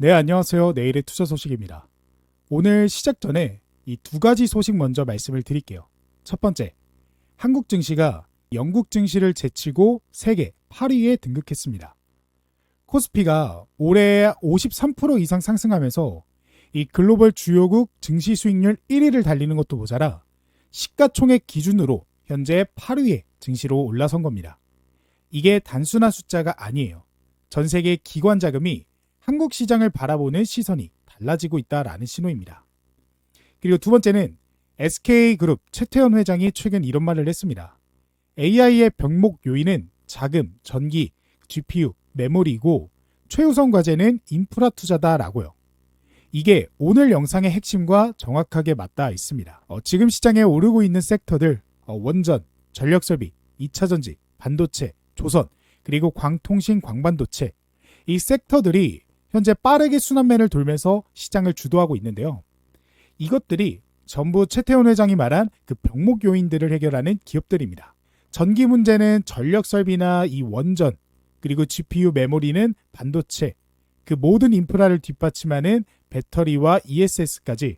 네, 안녕하세요. 내일의 투자 소식입니다. 오늘 시작 전에 이 두 가지 소식 먼저 말씀을 드릴게요. 첫 번째, 한국 증시가 영국 증시를 제치고 세계 8위에 등극했습니다. 코스피가 올해 53% 이상 상승하면서 이 글로벌 주요국 증시 수익률 1위를 달리는 것도 모자라 시가총액 기준으로 현재 8위에 증시로 올라선 겁니다. 이게 단순한 숫자가 아니에요. 전 세계 기관 자금이 한국 시장을 바라보는 시선이 달라지고 있다라는 신호입니다. 그리고 두 번째는 SK그룹 최태원 회장이 최근 이런 말을 했습니다. AI의 병목 요인은 자금, 전기, GPU, 메모리이고 최우선 과제는 인프라 투자다라고요. 이게 오늘 영상의 핵심과 정확하게 맞닿아 있습니다. 지금 시장에 오르고 있는 섹터들, 원전, 전력설비, 2차전지, 반도체, 조선, 그리고 광통신, 광반도체, 이 섹터들이 현재 빠르게 순환매를 돌면서 시장을 주도하고 있는데요. 이것들이 전부 최태원 회장이 말한 그 병목 요인들을 해결하는 기업들입니다. 전기 문제는 전력 설비나 이 원전, 그리고 GPU 메모리는 반도체, 그 모든 인프라를 뒷받침하는 배터리와 ESS까지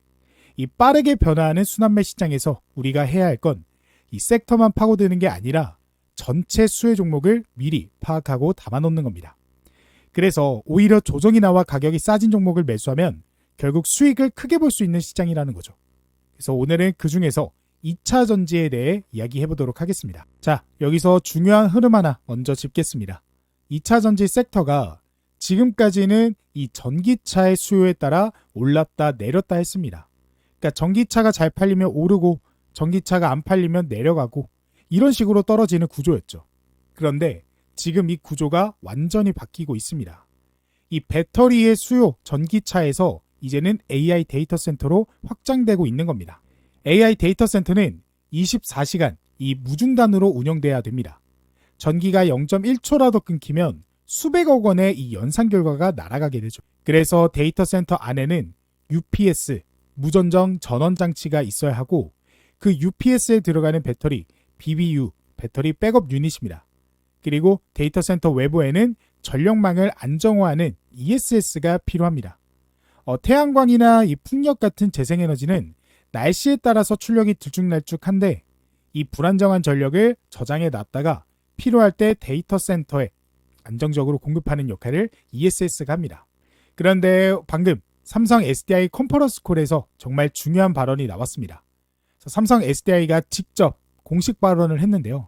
이 빠르게 변화하는 순환매 시장에서 우리가 해야 할 건 이 섹터만 파고드는 게 아니라 전체 수혜 종목을 미리 파악하고 담아놓는 겁니다. 그래서 오히려 조정이 나와 가격이 싸진 종목을 매수하면 결국 수익을 크게 볼 수 있는 시장이라는 거죠. 그래서 오늘은 그 중에서 2차 전지에 대해 이야기해 보도록 하겠습니다. 자, 여기서 중요한 흐름 하나 먼저 짚겠습니다. 2차 전지 섹터가 지금까지는 이 전기차의 수요에 따라 올랐다 내렸다 했습니다. 그러니까 전기차가 잘 팔리면 오르고 전기차가 안 팔리면 내려가고 이런 식으로 떨어지는 구조였죠. 그런데 지금 이 구조가 완전히 바뀌고 있습니다. 이 배터리의 수요, 전기차에서 이제는 AI 데이터 센터로 확장되고 있는 겁니다. AI 데이터 센터는 24시간 이 무중단으로 운영돼야 됩니다. 전기가 0.1초라도 끊기면 수백억 원의 이 연산 결과가 날아가게 되죠. 그래서 데이터 센터 안에는 UPS, 무전정 전원 장치가 있어야 하고 그 UPS에 들어가는 배터리, BBU, 배터리 백업 유닛입니다. 그리고 데이터 센터 외부에는 전력망을 안정화하는 ESS가 필요합니다. 태양광이나 이 풍력 같은 재생에너지는 날씨에 따라서 출력이 들쭉날쭉한데 이 불안정한 전력을 저장해 놨다가 필요할 때 데이터 센터에 안정적으로 공급하는 역할을 ESS가 합니다. 그런데 방금 삼성 SDI 컨퍼런스 콜에서 정말 중요한 발언이 나왔습니다. 삼성 SDI가 직접 공식 발언을 했는데요.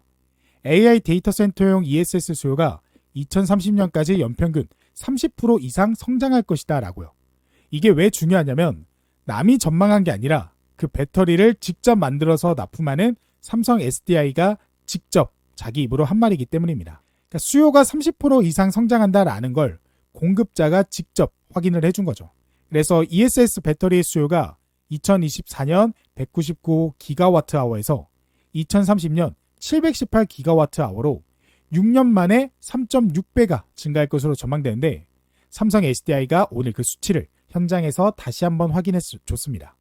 AI 데이터 센터용 ESS 수요가 2030년까지 연평균 30% 이상 성장할 것이다 라고요. 이게 왜 중요하냐면 남이 전망한 게 아니라 그 배터리를 직접 만들어서 납품하는 삼성 SDI가 직접 자기 입으로 한 말이기 때문입니다. 그러니까 수요가 30% 이상 성장한다라는 걸 공급자가 직접 확인을 해준 거죠. 그래서 ESS 배터리의 수요가 2024년 199기가와트아워에서 2030년 718기가와트아워로 6년 만에 3.6배가 증가할 것으로 전망되는데 삼성 SDI가 오늘 그 수치를 현장에서 다시 한번 확인해 줬습니다.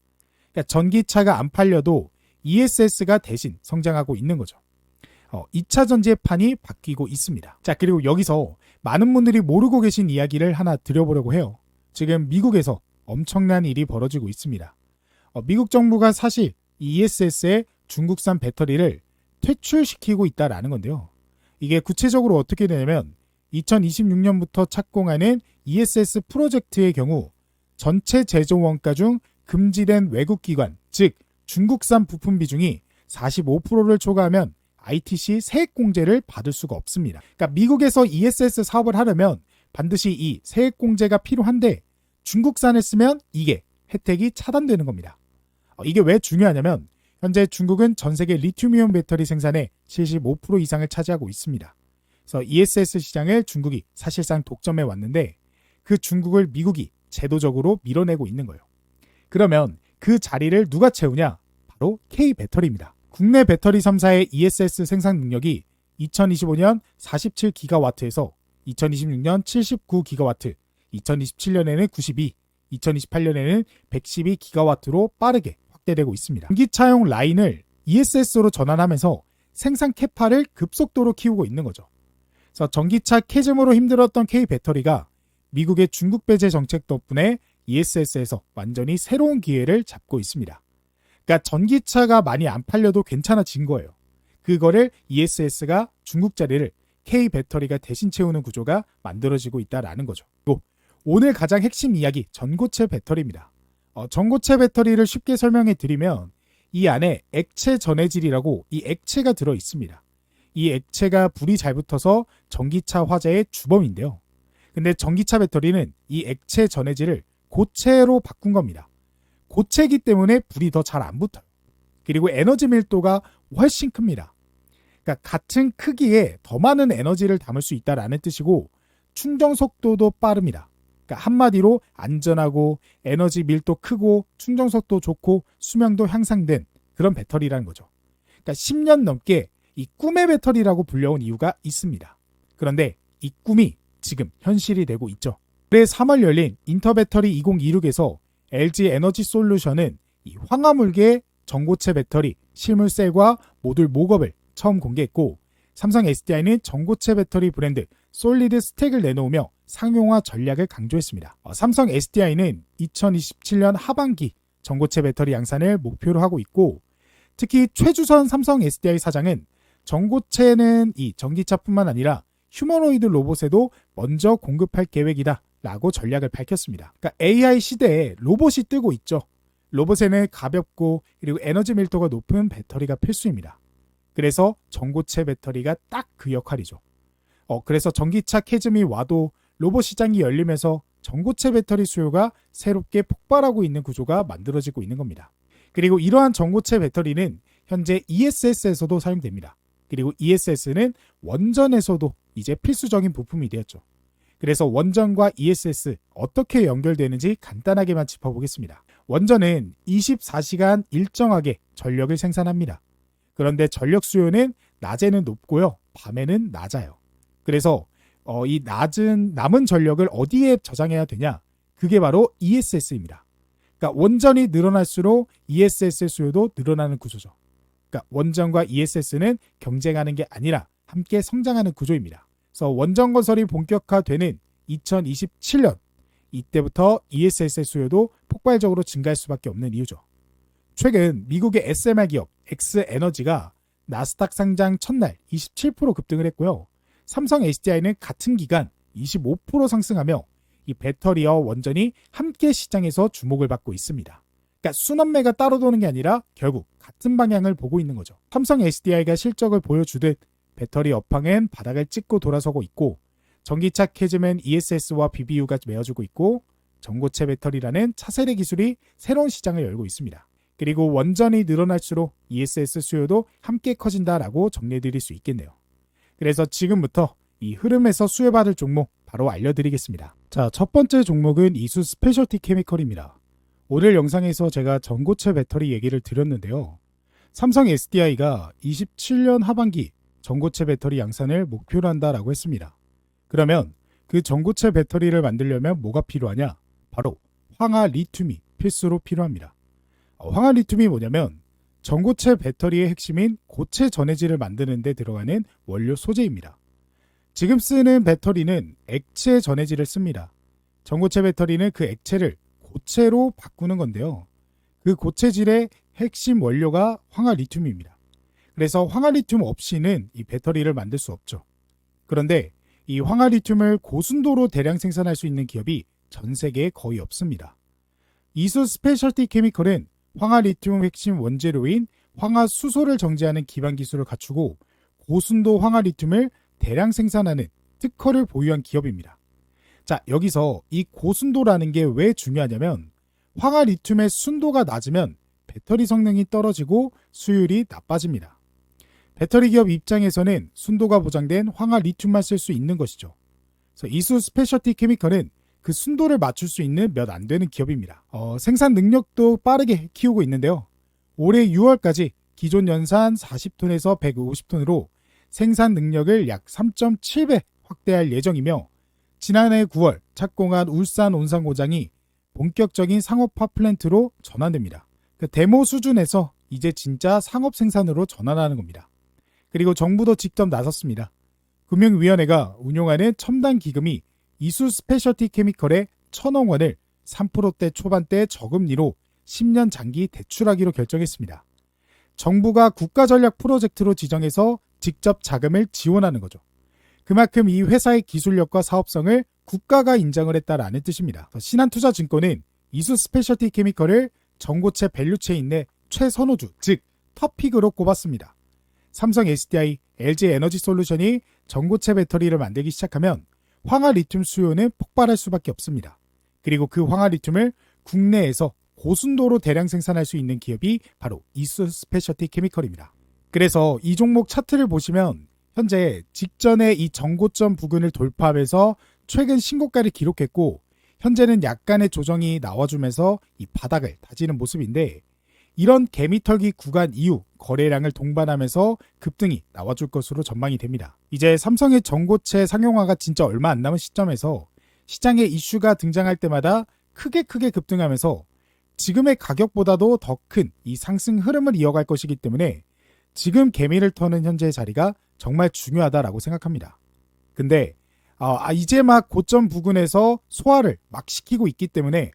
그러니까 전기차가 안 팔려도 ESS가 대신 성장하고 있는 거죠. 2차 전지의 판이 바뀌고 있습니다. 자, 그리고 여기서 많은 분들이 모르고 계신 이야기를 하나 드려보려고 해요. 지금 미국에서 엄청난 일이 벌어지고 있습니다. 미국 정부가 사실 ESS의 중국산 배터리를 퇴출시키고 있다라는 건데요. 이게 구체적으로 어떻게 되냐면 2026년부터 착공하는 ESS 프로젝트의 경우 전체 제조 원가 중 금지된 외국 기관, 즉 중국산 부품 비중이 45%를 초과하면 ITC 세액공제를 받을 수가 없습니다. 그러니까 미국에서 ESS 사업을 하려면 반드시 이 세액공제가 필요한데 중국산을 쓰면 이게 혜택이 차단되는 겁니다. 이게 왜 중요하냐면 현재 중국은 전 세계 리튬이온 배터리 생산의 75% 이상을 차지하고 있습니다. 그래서 ESS 시장을 중국이 사실상 독점해 왔는데 그 중국을 미국이 제도적으로 밀어내고 있는 거예요. 그러면 그 자리를 누가 채우냐? 바로 K배터리입니다. 국내 배터리 3사의 ESS 생산 능력이 2025년 47기가와트에서 2026년 79기가와트, 2027년에는 92, 2028년에는 112기가와트로 빠르게 확대되고 있습니다. 전기차용 라인을 ESS로 전환하면서 생산 캐파를 급속도로 키우고 있는 거죠. 그래서 전기차 캐즘으로 힘들었던 K배터리가 미국의 중국 배제 정책 덕분에 ESS에서 완전히 새로운 기회를 잡고 있습니다. 그러니까 전기차가 많이 안 팔려도 괜찮아진 거예요. 그거를 ESS가 중국 자리를 K 배터리가 대신 채우는 구조가 만들어지고 있다라는 거죠. 그리고 오늘 가장 핵심 이야기, 전고체 배터리입니다. 전고체 배터리를 쉽게 설명해 드리면 이 안에 액체 전해질이라고 이 액체가 들어 있습니다. 이 액체가 불이 잘 붙어서 전기차 화재의 주범인데요. 근데 전기차 배터리는 이 액체 전해질을 고체로 바꾼 겁니다. 고체이기 때문에 불이 더 잘 안 붙어요. 그리고 에너지 밀도가 훨씬 큽니다. 그러니까 같은 크기에 더 많은 에너지를 담을 수 있다라는 뜻이고 충전 속도도 빠릅니다. 그러니까 한마디로 안전하고 에너지 밀도 크고 충전 속도 좋고 수명도 향상된 그런 배터리라는 거죠. 그러니까 10년 넘게 이 꿈의 배터리라고 불려온 이유가 있습니다. 그런데 이 꿈이 지금 현실이 되고 있죠. 올해 3월 열린 인터배터리 2026에서 LG 에너지 솔루션은 이 황화물계 전고체 배터리 실물셀과 모듈 목업을 처음 공개했고 삼성 SDI는 전고체 배터리 브랜드 솔리드 스택을 내놓으며 상용화 전략을 강조했습니다. 삼성 SDI는 2027년 하반기 전고체 배터리 양산을 목표로 하고 있고 특히 최주선 삼성 SDI 사장은 전고체는 이 전기차뿐만 아니라 휴머노이드 로봇에도 먼저 공급할 계획이다 라고 전략을 밝혔습니다. 그러니까 AI 시대에 로봇이 뜨고 있죠. 로봇에는 가볍고 그리고 에너지 밀도가 높은 배터리가 필수입니다. 그래서 전고체 배터리가 딱 그 역할이죠. 그래서 전기차 캐즘이 와도 로봇 시장이 열리면서 전고체 배터리 수요가 새롭게 폭발하고 있는 구조가 만들어지고 있는 겁니다. 그리고 이러한 전고체 배터리는 현재 ESS에서도 사용됩니다. 그리고 ESS는 원전에서도 이제 필수적인 부품이 되었죠. 그래서 원전과 ESS 어떻게 연결되는지 간단하게만 짚어보겠습니다. 원전은 24시간 일정하게 전력을 생산합니다. 그런데 전력 수요는 낮에는 높고요. 밤에는 낮아요. 그래서 이 남은 전력을 어디에 저장해야 되냐? 그게 바로 ESS입니다. 그러니까 원전이 늘어날수록 ESS 수요도 늘어나는 구조죠. 그러니까 원전과 ESS는 경쟁하는 게 아니라 함께 성장하는 구조입니다. 그래서 원전 건설이 본격화되는 2027년 이때부터 ESS 수요도 폭발적으로 증가할 수밖에 없는 이유죠. 최근 미국의 SMR 기업 X에너지가 나스닥 상장 첫날 27% 급등을 했고요. 삼성 SDI는 같은 기간 25% 상승하며 이 배터리와 원전이 함께 시장에서 주목을 받고 있습니다. 그러니까 순환매가 따로 도는 게 아니라 결국 같은 방향을 보고 있는 거죠. 삼성 SDI가 실적을 보여주듯 배터리 업황은 바닥을 찍고 돌아서고 있고 전기차 캐즘은 ESS와 BBU가 메어주고 있고 전고체 배터리라는 차세대 기술이 새로운 시장을 열고 있습니다. 그리고 원전이 늘어날수록 ESS 수요도 함께 커진다라고 정리해드릴 수 있겠네요. 그래서 지금부터 이 흐름에서 수혜받을 종목 바로 알려드리겠습니다. 자, 첫 번째 종목은 이수 스페셜티 케미컬입니다. 오늘 영상에서 제가 전고체 배터리 얘기를 드렸는데요. 삼성 SDI가 27년 하반기 전고체 배터리 양산을 목표로 한다라고 했습니다. 그러면 그 전고체 배터리를 만들려면 뭐가 필요하냐? 바로 황화 리튬이 필수로 필요합니다. 황화 리튬이 뭐냐면 전고체 배터리의 핵심인 고체 전해질을 만드는 데 들어가는 원료 소재입니다. 지금 쓰는 배터리는 액체 전해질을 씁니다. 전고체 배터리는 그 액체를 고체로 바꾸는 건데요. 그 고체질의 핵심 원료가 황화 리튬입니다. 그래서 황화 리튬 없이는 이 배터리를 만들 수 없죠. 그런데 이 황화 리튬을 고순도로 대량 생산할 수 있는 기업이 전 세계에 거의 없습니다. 이수 스페셜티 케미컬은 황화 리튬 핵심 원재료인 황화 수소를 정제하는 기반 기술을 갖추고 고순도 황화 리튬을 대량 생산하는 특허를 보유한 기업입니다. 자, 여기서 이 고순도라는 게 왜 중요하냐면 황화 리튬의 순도가 낮으면 배터리 성능이 떨어지고 수율이 나빠집니다. 배터리 기업 입장에서는 순도가 보장된 황화 리튬만 쓸 수 있는 것이죠. 그래서 이수 스페셜티 케미컬은 그 순도를 맞출 수 있는 몇 안 되는 기업입니다. 생산 능력도 빠르게 키우고 있는데요. 올해 6월까지 기존 연산 40톤에서 150톤으로 생산 능력을 약 3.7배 확대할 예정이며 지난해 9월 착공한 울산 온산 고장이 본격적인 상업화 플랜트로 전환됩니다. 그 데모 수준에서 이제 진짜 상업 생산으로 전환하는 겁니다. 그리고 정부도 직접 나섰습니다. 금융위원회가 운용하는 첨단 기금이 이수 스페셜티 케미컬의 1,000억 원을 3%대 초반대 저금리로 10년 장기 대출하기로 결정했습니다. 정부가 국가전략 프로젝트로 지정해서 직접 자금을 지원하는 거죠. 그만큼 이 회사의 기술력과 사업성을 국가가 인정을 했다라는 뜻입니다. 신한투자증권은 이수 스페셜티 케미컬을 전고체 밸류체인 내 최선호주, 즉 톱픽으로 꼽았습니다. 삼성 SDI, LG 에너지솔루션이 전고체 배터리를 만들기 시작하면 황화 리튬 수요는 폭발할 수밖에 없습니다. 그리고 그 황화 리튬을 국내에서 고순도로 대량 생산할 수 있는 기업이 바로 이수 스페셜티 케미컬입니다. 그래서 이 종목 차트를 보시면 현재 직전에 이 전고점 부근을 돌파하면서 최근 신고가를 기록했고 현재는 약간의 조정이 나와주면서 이 바닥을 다지는 모습인데 이런 개미털기 구간 이후 거래량을 동반하면서 급등이 나와줄 것으로 전망이 됩니다. 이제 삼성의 전고체 상용화가 진짜 얼마 안 남은 시점에서 시장에 이슈가 등장할 때마다 크게 급등하면서 지금의 가격보다도 더 큰 이 상승 흐름을 이어갈 것이기 때문에 지금 개미를 터는 현재의 자리가 정말 중요하다라고 생각합니다. 근데 이제 막 고점 부근에서 소화를 막 시키고 있기 때문에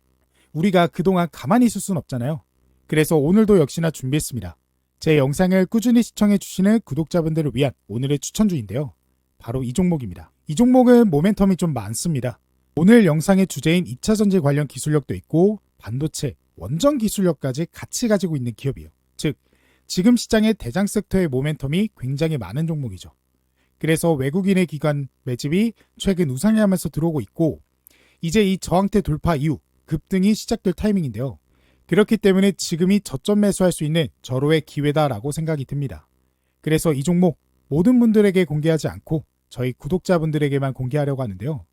우리가 그동안 가만히 있을 수는 없잖아요. 그래서 오늘도 역시나 준비했습니다. 제 영상을 꾸준히 시청해 주시는 구독자분들을 위한 오늘의 추천주인데요. 바로 이 종목입니다. 이 종목은 모멘텀이 좀 많습니다. 오늘 영상의 주제인 2차전지 관련 기술력도 있고 반도체, 원전 기술력까지 같이 가지고 있는 기업이에요. 즉 지금 시장의 대장 섹터의 모멘텀이 굉장히 많은 종목이죠. 그래서 외국인의 기관 매집이 최근 우상향하면서 들어오고 있고 이제 이 저항대 돌파 이후 급등이 시작될 타이밍인데요. 그렇기 때문에 지금이 저점 매수할 수 있는 절호의 기회다라고 생각이 듭니다. 그래서 이 종목 모든 분들에게 공개하지 않고 저희 구독자분들에게만 공개하려고 하는데요.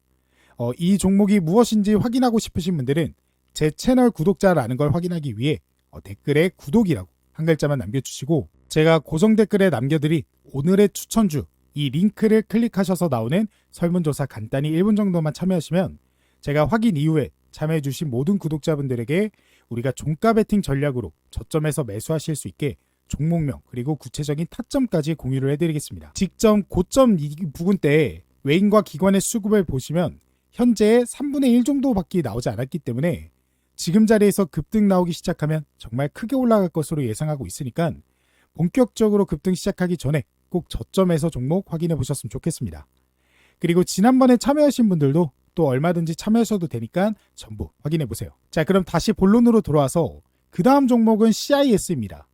이 종목이 무엇인지 확인하고 싶으신 분들은 제 채널 구독자라는 걸 확인하기 위해 댓글에 구독이라고 한 글자만 남겨주시고 제가 고정 댓글에 남겨드린 오늘의 추천주 이 링크를 클릭하셔서 나오는 설문조사 간단히 1분 정도만 참여하시면 제가 확인 이후에 참여해주신 모든 구독자분들에게 우리가 종가 베팅 전략으로 저점에서 매수하실 수 있게 종목명 그리고 구체적인 타점까지 공유를 해드리겠습니다. 직전 고점 이 부근 때 외인과 기관의 수급을 보시면 현재 3분의 1 정도밖에 나오지 않았기 때문에 지금 자리에서 급등 나오기 시작하면 정말 크게 올라갈 것으로 예상하고 있으니까 본격적으로 급등 시작하기 전에 꼭 저점에서 종목 확인해 보셨으면 좋겠습니다. 그리고 지난번에 참여하신 분들도 또 얼마든지 참여하셔도 되니까 전부 확인해 보세요. 자, 그럼 다시 본론으로 돌아와서 그 다음 종목은 CIS입니다.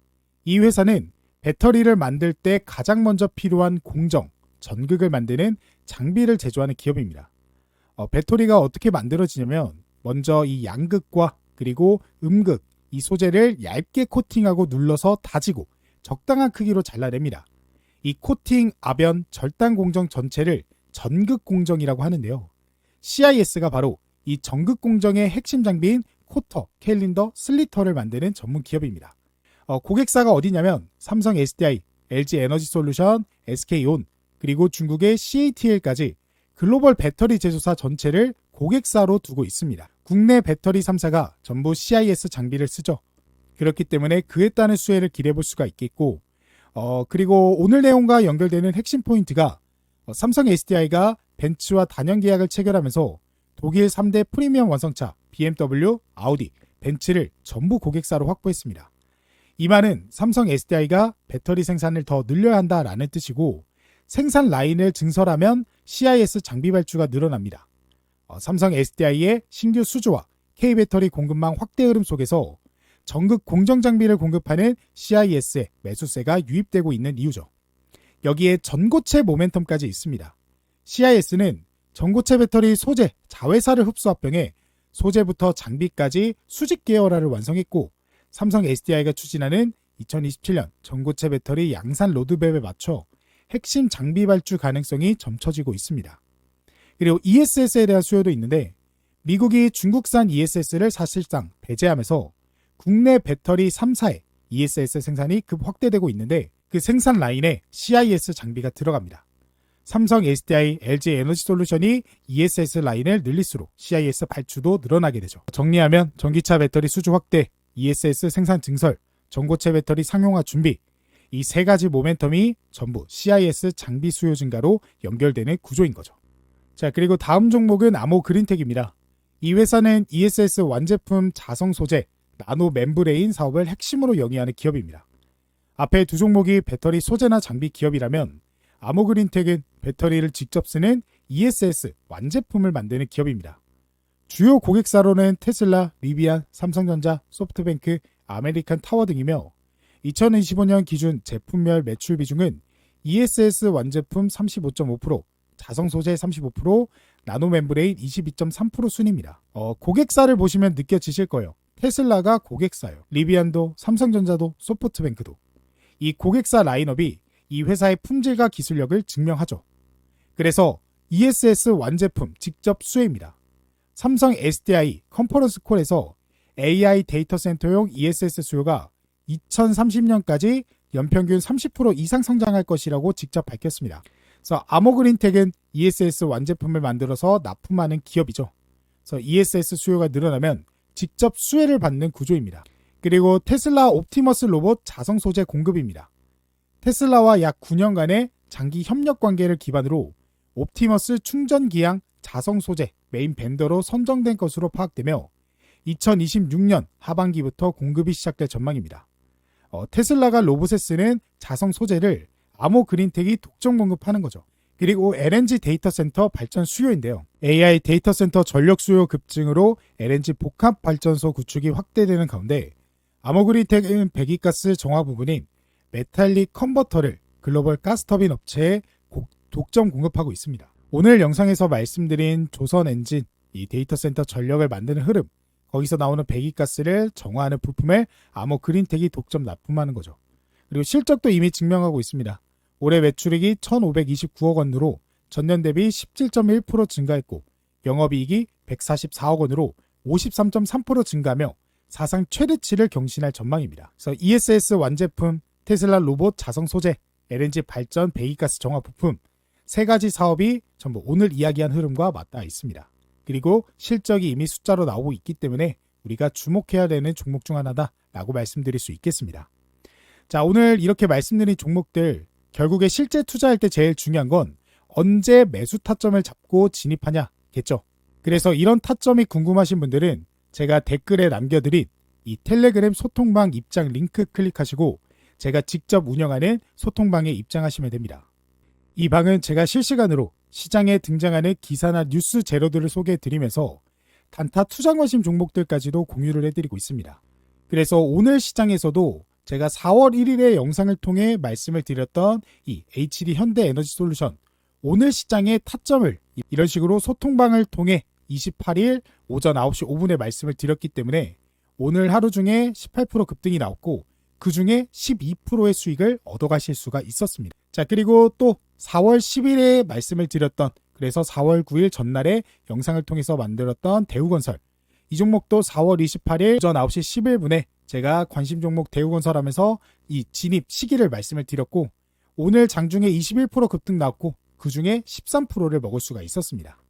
이 회사는 배터리를 만들 때 가장 먼저 필요한 공정, 전극을 만드는 장비를 제조하는 기업입니다. 배터리가 어떻게 만들어지냐면 먼저 이 양극과 그리고 음극, 이 소재를 얇게 코팅하고 눌러서 다지고 적당한 크기로 잘라냅니다. 이 코팅, 아변, 절단 공정 전체를 전극 공정이라고 하는데요. CIS가 바로 이 전극 공정의 핵심 장비인 코터, 캘린더, 슬리터를 만드는 전문 기업입니다. 고객사가 어디냐면 삼성 SDI, LG 에너지솔루션, SK온, 그리고 중국의 CATL까지 글로벌 배터리 제조사 전체를 고객사로 두고 있습니다. 국내 배터리 3사가 전부 CIS 장비를 쓰죠. 그렇기 때문에 그에 따른 수혜를 기대해 볼 수가 있겠고 그리고 오늘 내용과 연결되는 핵심 포인트가 삼성 SDI가 벤츠와 단연 계약을 체결하면서 독일 3대 프리미엄 완성차 BMW, 아우디, 벤츠를 전부 고객사로 확보했습니다. 이 말은 삼성 SDI가 배터리 생산을 더 늘려야 한다라는 뜻이고 생산 라인을 증설하면 CIS 장비 발주가 늘어납니다. 삼성 SDI의 신규 수주와 K배터리 공급망 확대 흐름 속에서 전극 공정 장비를 공급하는 CIS에 매수세가 유입되고 있는 이유죠. 여기에 전고체 모멘텀까지 있습니다. CIS는 전고체 배터리 소재, 자회사를 흡수 합병해 소재부터 장비까지 수직 계열화를 완성했고 삼성 SDI가 추진하는 2027년 전고체 배터리 양산 로드맵에 맞춰 핵심 장비 발주 가능성이 점쳐지고 있습니다. 그리고 ESS에 대한 수요도 있는데 미국이 중국산 ESS를 사실상 배제하면서 국내 배터리 3사의 ESS 생산이 급 확대되고 있는데 그 생산 라인에 CIS 장비가 들어갑니다. 삼성 SDI, LG 에너지솔루션이 ESS 라인을 늘릴수록 CIS 발주도 늘어나게 되죠. 정리하면 전기차 배터리 수주 확대, ESS 생산 증설, 전고체 배터리 상용화 준비 이 세 가지 모멘텀이 전부 CIS 장비 수요 증가로 연결되는 구조인 거죠. 자, 그리고 다음 종목은 아모그린텍입니다. 이 회사는 ESS 완제품 자성 소재 나노 멤브레인 사업을 핵심으로 영위하는 기업입니다. 앞에 두 종목이 배터리 소재나 장비 기업이라면 아모그린텍은 배터리를 직접 쓰는 ESS 완제품을 만드는 기업입니다. 주요 고객사로는 테슬라, 리비안, 삼성전자, 소프트뱅크, 아메리칸 타워 등이며 2025년 기준 제품별 매출 비중은 ESS 완제품 35.5%, 자성 소재 35%, 나노 멤브레인 22.3% 순입니다. 고객사를 보시면 느껴지실 거예요. 테슬라가 고객사예요. 리비안도, 삼성전자도, 소프트뱅크도. 이 고객사 라인업이 이 회사의 품질과 기술력을 증명하죠. 그래서 ESS 완제품 직접 수혜입니다. 삼성 SDI 컨퍼런스 콜에서 AI 데이터 센터용 ESS 수요가 2030년까지 연평균 30% 이상 성장할 것이라고 직접 밝혔습니다. 그래서 아모그린텍은 ESS 완제품을 만들어서 납품하는 기업이죠. 그래서 ESS 수요가 늘어나면 직접 수혜를 받는 구조입니다. 그리고 테슬라 옵티머스 로봇 자성 소재 공급입니다. 테슬라와 약 9년간의 장기 협력 관계를 기반으로 옵티머스 충전기양 자성 소재 메인 벤더로 선정된 것으로 파악되며 2026년 하반기부터 공급이 시작될 전망입니다. 테슬라가 로봇에 쓰는 자성 소재를 아모그린텍이 독점 공급하는 거죠. 그리고 LNG 데이터 센터 발전 수요인데요. AI 데이터 센터 전력 수요 급증으로 LNG 복합 발전소 구축이 확대되는 가운데 아모그린텍은 배기가스 정화 부분인 메탈릭 컨버터를 글로벌 가스터빈 업체에 독점 공급하고 있습니다. 오늘 영상에서 말씀드린 조선 엔진, 이 데이터 센터 전력을 만드는 흐름, 거기서 나오는 배기가스를 정화하는 부품을 아모그린텍이 독점 납품하는 거죠. 그리고 실적도 이미 증명하고 있습니다. 올해 매출액이 1,529억 원으로 전년 대비 17.1% 증가했고 영업이익이 144억 원으로 53.3% 증가하며 사상 최대치를 경신할 전망입니다. 그래서 ESS 완제품, 테슬라 로봇 자성 소재, LNG 발전 배기가스 정화 부품 세 가지 사업이 전부 오늘 이야기한 흐름과 맞닿아 있습니다. 그리고 실적이 이미 숫자로 나오고 있기 때문에 우리가 주목해야 되는 종목 중 하나다라고 말씀드릴 수 있겠습니다. 자, 오늘 이렇게 말씀드린 종목들 결국에 실제 투자할 때 제일 중요한 건 언제 매수 타점을 잡고 진입하냐겠죠. 그래서 이런 타점이 궁금하신 분들은 제가 댓글에 남겨드린 이 텔레그램 소통방 입장 링크 클릭하시고 제가 직접 운영하는 소통방에 입장하시면 됩니다. 이 방은 제가 실시간으로 시장에 등장하는 기사나 뉴스 재료들을 소개해드리면서 단타 투자 관심 종목들까지도 공유를 해드리고 있습니다. 그래서 오늘 시장에서도 제가 4월 1일에 영상을 통해 말씀을 드렸던 이 HD 현대에너지솔루션 오늘 시장의 타점을 이런 식으로 소통방을 통해 28일 오전 9시 5분에 말씀을 드렸기 때문에 오늘 하루 중에 18% 급등이 나왔고 그 중에 12%의 수익을 얻어가실 수가 있었습니다. 자, 그리고 또 4월 10일에 말씀을 드렸던 그래서 4월 9일 전날에 영상을 통해서 만들었던 대우건설 이 종목도 4월 28일 오전 9시 11분에 제가 관심 종목 대우건설 하면서 이 진입 시기를 말씀을 드렸고 오늘 장중에 21% 급등 나왔고 그 중에 13%를 먹을 수가 있었습니다.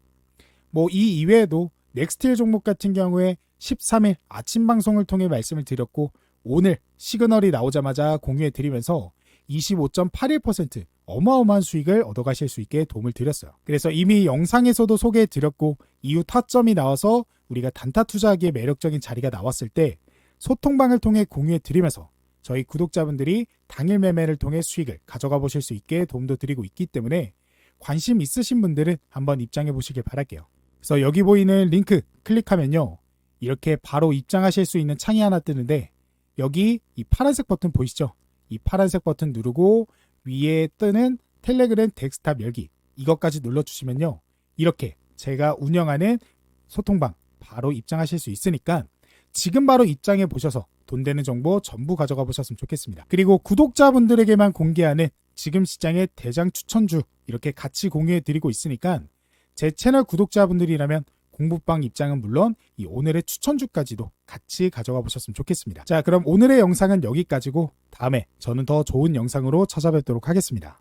이 이외에도 넥스틸 종목 같은 경우에 13일 아침 방송을 통해 말씀을 드렸고 오늘 시그널이 나오자마자 공유해 드리면서 25.81% 어마어마한 수익을 얻어가실 수 있게 도움을 드렸어요. 그래서 이미 영상에서도 소개해 드렸고 이후 타점이 나와서 우리가 단타 투자하기에 매력적인 자리가 나왔을 때 소통방을 통해 공유해 드리면서 저희 구독자분들이 당일 매매를 통해 수익을 가져가 보실 수 있게 도움도 드리고 있기 때문에 관심 있으신 분들은 한번 입장해 보시길 바랄게요. 그래서 여기 보이는 링크 클릭하면요. 이렇게 바로 입장하실 수 있는 창이 하나 뜨는데 여기 이 파란색 버튼 보이시죠? 이 파란색 버튼 누르고 위에 뜨는 텔레그램 데스크탑 열기 이것까지 눌러주시면요. 이렇게 제가 운영하는 소통방 바로 입장하실 수 있으니까 지금 바로 입장해 보셔서 돈 되는 정보 전부 가져가 보셨으면 좋겠습니다. 그리고 구독자분들에게만 공개하는 지금 시장의 대장 추천주 이렇게 같이 공유해 드리고 있으니까 제 채널 구독자분들이라면 공부방 입장은 물론 이 오늘의 추천주까지도 같이 가져가 보셨으면 좋겠습니다. 자, 그럼 오늘의 영상은 여기까지고 다음에 저는 더 좋은 영상으로 찾아뵙도록 하겠습니다.